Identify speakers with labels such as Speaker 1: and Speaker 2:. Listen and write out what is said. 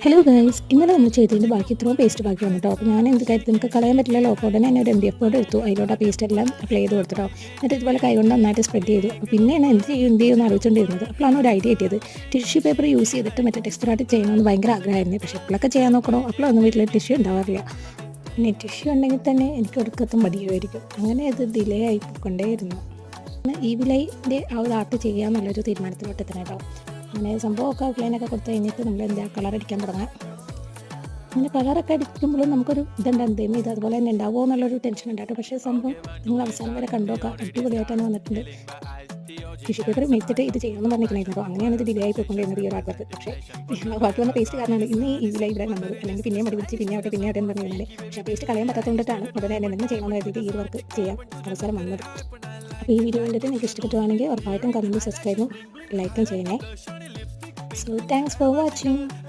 Speaker 1: Hello guys, ഇന്നലെ നമ്മൾ ചെയ്തതിൻ്റെ ബാക്കി ഇത്രയും പേസ്റ്റ് ബാക്കി വന്നിട്ടോ. അപ്പോൾ ഞാൻ എന്ത് കാര്യം നമുക്ക് കളയാൻ പറ്റില്ലല്ലോ. അപ്പോൾ ഉടനെ തന്നെ ഒരു MDF ബോർഡ് എടുത്തു, അതിലോട്ട് ആ പേസ്റ്റ് എല്ലാം അപ്ലൈ ചെയ്ത് കൊടുത്തിട്ടോ. എന്നിട്ട് ഇതുപോലെ കൈകൊണ്ട് നന്നായിട്ട് സ്പ്രെഡ് ചെയ്തു. അപ്പോൾ പിന്നെയാണ് എന്ത് ചെയ്യുമെന്ന് ആലോചിച്ചുകൊണ്ടിരുന്നത്. അപ്പോഴാണ് ഒരു ഐഡിയ കിട്ടിയത്. ടിഷ്യൂ പേപ്പർ യൂസ് ചെയ്തിട്ട് മറ്റേ ടെക്സ്ചറായിട്ട് ചെയ്യണമെന്ന് ഭയങ്കര ആഗ്രഹമായിരുന്നു. പക്ഷേ എപ്പോഴൊക്കെ ചെയ്യാൻ നോക്കണോ അപ്പോഴൊന്നും വീട്ടിൽ ടിഷ്യൂ ഉണ്ടാവാറില്ല. പിന്നെ ടിഷ്യൂ ഉണ്ടെങ്കിൽ തന്നെ എനിക്ക് ഒടുക്കത്തും മടിയുമായിരിക്കും. അങ്ങനെ അത് ഡിലേ ആയിക്കൊണ്ടേയിരുന്നു. ഈ വിലയിൻ്റെ ആ ഒരു ആർട്ട് ചെയ്യാമെന്നുള്ളൊരു തീരുമാനത്തിലോട്ട് എത്തണം കേട്ടോ. അങ്ങനെ സംഭവമൊക്കെ ഔട്ട്ലൈനൊക്കെ കൊടുത്ത് കഴിഞ്ഞിട്ട് നമ്മൾ കളർ അടിക്കാൻ തുടങ്ങാം. അങ്ങനെ കളറൊക്കെ അടിക്കുമ്പോഴും നമുക്കൊരു ഇതുണ്ടാകും, ഇത് അതുപോലെ തന്നെ ഉണ്ടാവുമോ എന്നുള്ളൊരു ടെൻഷൻ ഉണ്ടാകും. പക്ഷേ സംഭവം നിങ്ങൾ അവസാനം വരെ കണ്ടോക്കാം, അടിപൊളിയായിട്ട് തന്നെ വന്നിട്ടുണ്ട്. ടിഷ്യൂ പേപ്പർ മേടിച്ചിട്ട് ഇത് ചെയ്യാമെന്ന് പറഞ്ഞിരിക്കണായിരുന്നു. അങ്ങനെയാണ് ഇത് ഡിലേ ആയി പോയിക്കൊണ്ടിരുന്നത് ഈ ഒരു ആൾക്കാർക്ക്. പക്ഷേ ബാക്കി വന്ന പേസ്റ്റ് കാരണമാണ് ഇന്ന് ഈ ഇവിടെ വന്നത്. അല്ലെങ്കിൽ പിന്നെയും മടി പിടിച്ച് പിന്നെ ആവട്ടെ എന്ന് പറഞ്ഞു കഴിഞ്ഞാൽ, പക്ഷേ പേസ്റ്റ് കളയാൻ പറ്റാത്തതുകൊണ്ടിട്ടാണ് ഉടനെ തന്നെ എന്തെങ്കിലും ചെയ്യണമെന്ന് കരുതിയിട്ട് ഈ വർക്ക് ചെയ്യാൻ അവസരം വന്നത്. അപ്പോൾ ഈ വീഡിയോ കണ്ടിട്ട് നിങ്ങൾക്ക് ഇഷ്ടപ്പെട്ടുവാണെങ്കിൽ ഉറപ്പായിട്ടും കമൻറ്റും സബ്സ്ക്രൈബും ലൈക്കും ചെയ്യണേ. So thanks for watching.